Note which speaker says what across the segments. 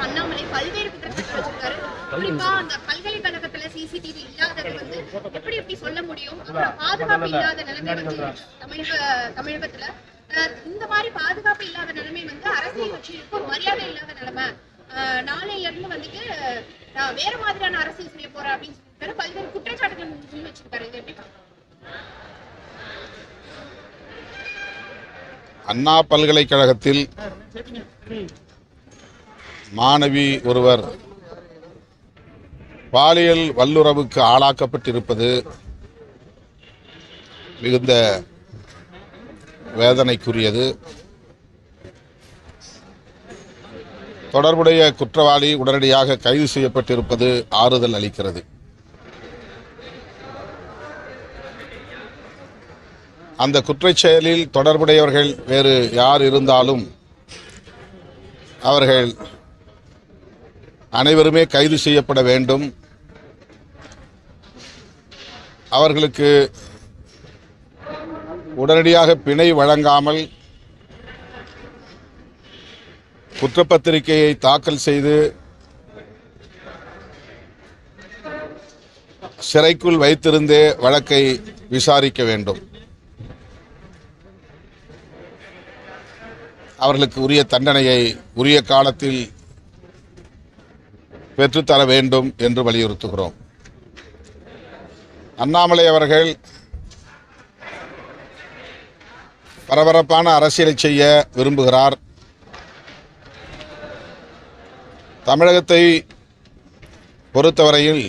Speaker 1: அண்ணாமலை பல்வேறு குற்றச்சாட்டு வச்சிருக்காரு. குறிப்பா அந்த பல்கலைக்கழகத்துல சிசிடிவி இல்லாதது வந்து எப்படி சொல்ல முடியும்? பாதுகாப்பு இல்லாத நிலைமை வந்து தமிழகத்துல இந்த மாதிரி பாதுகாப்பு இல்லாத நிலைமை வந்து அரசியல் கட்சிகளுக்கு மரியாதை இல்லாத நிலைமை. நாளையில இருந்து வந்துட்டு வேற மாதிரியான அரசியல் செய்ய போற அப்படின்னு சொல்லிட்டு பல்வேறு குற்றச்சாட்டுகள் முன் வச்சிருக்காரு. இது எப்படி?
Speaker 2: அண்ணா பல்கலைக்கழகத்தில் மாணவி ஒருவர் பாலியல் வல்லுறவுக்கு ஆளாக்கப்பட்டிருப்பது மிகுந்த வேதனைக்குரியது. தொடர்புடைய குற்றவாளி உடனடியாக கைது செய்யப்பட்டிருப்பது ஆறுதல் அளிக்கிறது. அந்த குற்றச் செயலில் தொடர்புடையவர்கள் வேறு யார் இருந்தாலும் அவர்கள் அனைவருமே கைது செய்யப்பட வேண்டும். அவர்களுக்கு உடனடியாக பிணை வழங்காமல் குற்றப்பத்திரிகையை தாக்கல் செய்து சிறைக்குள் வைத்திருந்தே வழக்கை விசாரிக்க வேண்டும். அவர்களுக்கு உரிய தண்டனையை உரிய காலத்தில் பெற்றுத்தர வேண்டும் என்று வலியுறுத்துகிறோம். அண்ணாமலை அவர்கள் பரபரப்பான அரசியலை செய்ய விரும்புகிறார். தமிழகத்தை பொறுத்தவரையில்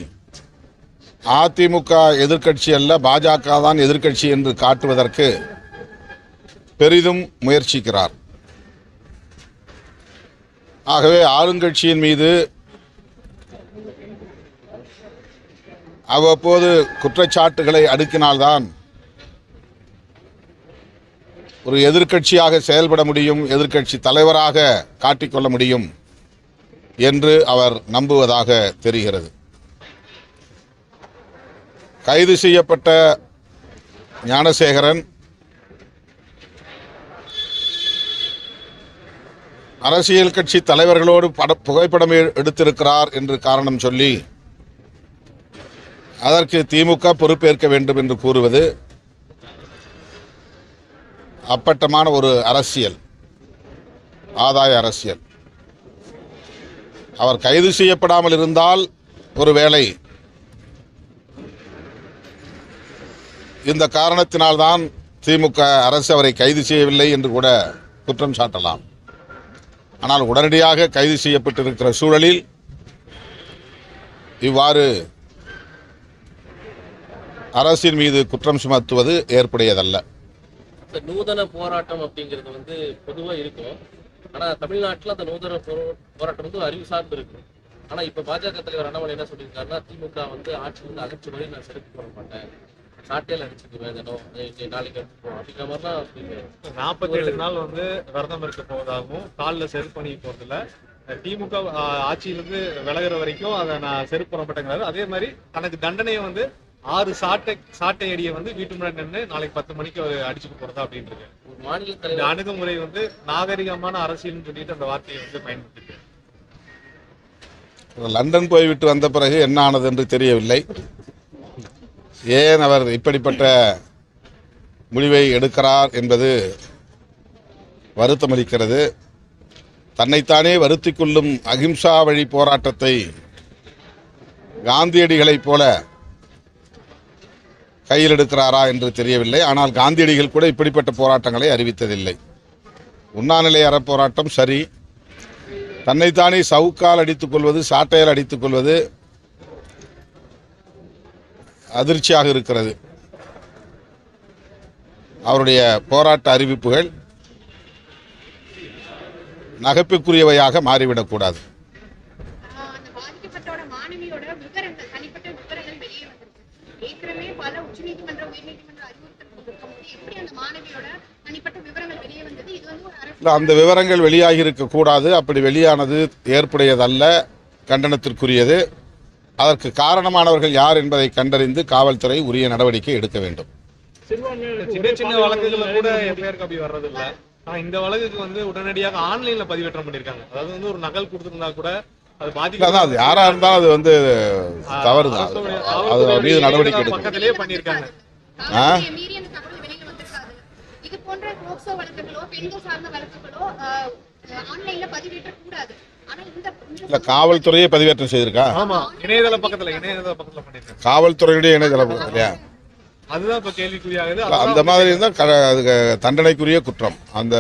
Speaker 2: அதிமுக எதிர்க்கட்சி அல்ல, பாஜக தான் எதிர்க்கட்சி என்று காட்டுவதற்கு பெரிதும் முயற்சிக்கிறார். ஆகவே ஆளுங்கட்சியின் மீது அவ்வப்போது குற்றச்சாட்டுகளை அடுக்கினால்தான் ஒரு எதிர்க்கட்சியாக செயல்பட முடியும், எதிர்க்கட்சி தலைவராக காட்டிக்கொள்ள முடியும் என்று அவர் நம்புவதாக தெரிகிறது. கைது செய்யப்பட்ட ஞானசேகரன் அரசியல் கட்சி தலைவர்களோடு புகைப்படம் எடுத்திருக்கிறார் என்று காரணம் சொல்லி அதற்கு திமுக பொறுப்பேற்க வேண்டும் என்று கூறுவது அப்பட்டமான ஒரு அரசியல், ஆதாய அரசியல். அவர் கைது செய்யப்படாமல் இருந்தால் ஒருவேளை இந்த காரணத்தினால்தான் திமுக அரசு அவரை கைது செய்யவில்லை என்று கூட குற்றம் சாட்டலாம். ஆனால் உடனடியாக கைது செய்யப்பட்டிருக்கிற சூழலில் இவ்வாறு அரசின் மீது குற்றம் சுமத்துவது ஏற்புடையதல்ல.
Speaker 3: நூதன போராட்டம் அப்படிங்கிறது வந்து பொதுவா இருக்கும். ஆனா தமிழ்நாட்டில் அந்த நூதன போராட்டம் வந்து அறிவு சார்ந்து இருக்கு. ஆனா இப்ப பாஜக தலைவர் அண்ணாமலை என்ன சொல்லியிருக்காருன்னா, திமுக வந்து ஆட்சியிலிருந்து அகற்று வரை நான் சிறப்பு போட மாட்டேன், சாட்டையில் அடிச்சுக்குவேன், நாளைக்கு அப்படிங்கிற மாதிரிலாம் சொல்லியிருக்காரு.
Speaker 4: 47 நாள் வந்து விரதம் இருக்க போவதாகவும் காலில் செருப்பு பண்ணி போறதுல திமுக ஆட்சியிலிருந்து விலகிற வரைக்கும் அதை நான் செருப்பு பண்ண மாட்டேங்கிறாரு. அதே மாதிரி தனக்கு தண்டனையை வந்து 6 சாட்டை அடியை வந்து வீட்டு முன்னாடி நின்று நாளைக்கு 10 மணிக்கு அடிச்சுட்டு போறதா அப்படின்றது
Speaker 3: மாநில தலைவர்
Speaker 4: அணுகுமுறை வந்து நாகரிகமான அரசியல்னு சொல்லிட்டு அந்த வார்த்தையை வந்து பயன்படுத்திட்டு
Speaker 2: லண்டன் போய்விட்டு வந்த பிறகு என்ன ஆனது என்று தெரியவில்லை. ஏன் அவர் இப்படிப்பட்ட முடிவை எடுக்கிறார் என்பது வருத்தமளிக்கிறது. தன்னைத்தானே வருத்திக் கொள்ளும் அகிம்சா வழி போராட்டத்தை காந்தியடிகளைப் போல கையில் எடுக்கிறாரா என்று தெரியவில்லை. ஆனால் காந்தியடிகள் கூட இப்படிப்பட்ட போராட்டங்களை அறிவித்ததில்லை. உண்ணாநிலை அறப்போராட்டம் சரி, தன்னைத்தானே சவுக்கால் அடித்துக் கொள்வது, சாட்டையால் அடித்துக் கொள்வது அதிர்ச்சியாக இருக்கிறது. அவருடைய போராட்ட அறிவிப்புகள் நகைப்புக்குரியவையாக மாறிவிடக்கூடாது. அந்த விவரங்கள் வெளியாகி இருக்கக்கூடாது. அப்படி வெளியானது ஏற்புடையதல்ல, கண்டனத்திற்குரியது. அதற்கு காரணமானவர்கள் யார் என்பதை கண்டறிந்து காவல்துறை உரிய நடவடிக்கை எடுக்க வேண்டும்.
Speaker 4: சின்ன சின்ன வழக்குகள் கூட பேருக்கு அப்படி வர்றதில்லை. இந்த வழக்குக்கு வந்து உடனடியாக ஆன்லைன்ல பதிவேற்றம் பண்ணிருக்காங்க. அதாவது வந்து ஒரு நகல் கொடுத்திருந்தா கூட அது
Speaker 2: அதான் அது யாரா இருந்தாலும் அது வந்து தவறுதான். அது அவர் மீது நடவடிக்கை எடுக்கும்.
Speaker 4: பக்கத்திலேயே பண்ணிருக்காங்க.
Speaker 1: காவல்துறையை மீறி அந்த தகவல் வெளியில வந்திருக்காது. இது போன்ற போக்சோ வழக்குகளோ பெண்கள் சார்ந்த வழக்குகளோ ஆன்லைன்ல பதிவேற்ற கூடாது. ஆனா
Speaker 2: இல்ல காவல்துறையே பதிவேற்றம் செய்திருக்கா?
Speaker 4: ஆமா, இணையதள பக்கத்துல பண்ணிருக்காங்க.
Speaker 2: காவல்துறையுடைய இணையதளம் இல்லையா?
Speaker 4: அதுதான் இப்ப கேள்விக்குறியாகுது.
Speaker 2: அந்த மாதிரி இருந்தால் அதுக்கு தண்டனைக்குரிய குற்றம். அந்த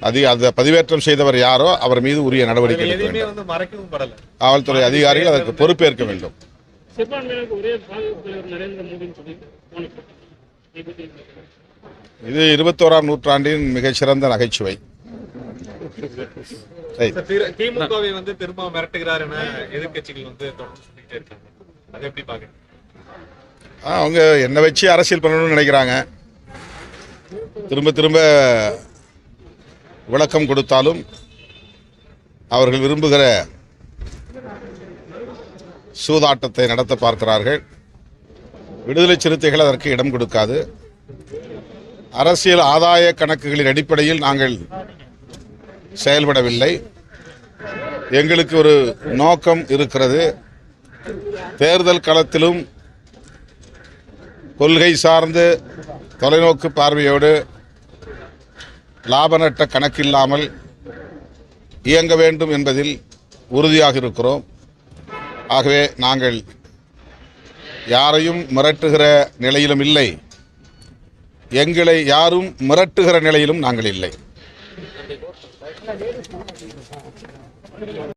Speaker 2: அந்த பதிவேற்றம் செய்தவர் யாரோ அவர் மீது உரிய நடவடிக்கை எடுக்க வேண்டும்.
Speaker 4: வந்து மறைக்கவும் படல.
Speaker 2: காவல்துறை அதிகாரிகள் அதற்கு பொறுப்பேற்க வேண்டும். இது 21ஆம் நூற்றாண்டின் மிகச்சிறந்த நகைச்சுவை.
Speaker 4: திமுகவை வந்து திரும்ப மிரட்டுகிறார் என எதிர்கட்சிகள் வந்து தொடர்ந்து சொல்லிட்டே இருக்காங்க. அதை எப்படி பாக்குறீங்க?
Speaker 2: அவங்க என்ன வச்சு அரசியல் பண்ணணும்னு நினைக்கிறாங்க. திரும்ப திரும்ப விளக்கம் கொடுத்தாலும் அவர்கள் விரும்புகிற சூதாட்டத்தை நடத்த பார்க்கிறார்கள். விடுதலை சிறுத்தைகள் அதற்கு இடம் கொடுக்காது. அரசியல் ஆதாய கணக்குகளின் அடிப்படையில் நாங்கள் செயல்படவில்லை. எங்களுக்கு ஒரு நோக்கம் இருக்கிறது. தேர்தல் களத்திலும் கொள்கை சார்ந்து தொலைநோக்கு பார்வையோடு லாப நட்ட கணக்கில்லாமல் இயங்க வேண்டும் என்பதில் உறுதியாக இருக்கிறோம். ஆகவே நாங்கள் யாரையும் மிரட்டுகிற நிலையிலும் இல்லை, எங்களை யாரும் மிரட்டுகிற நிலையிலும் நாங்கள் இல்லை.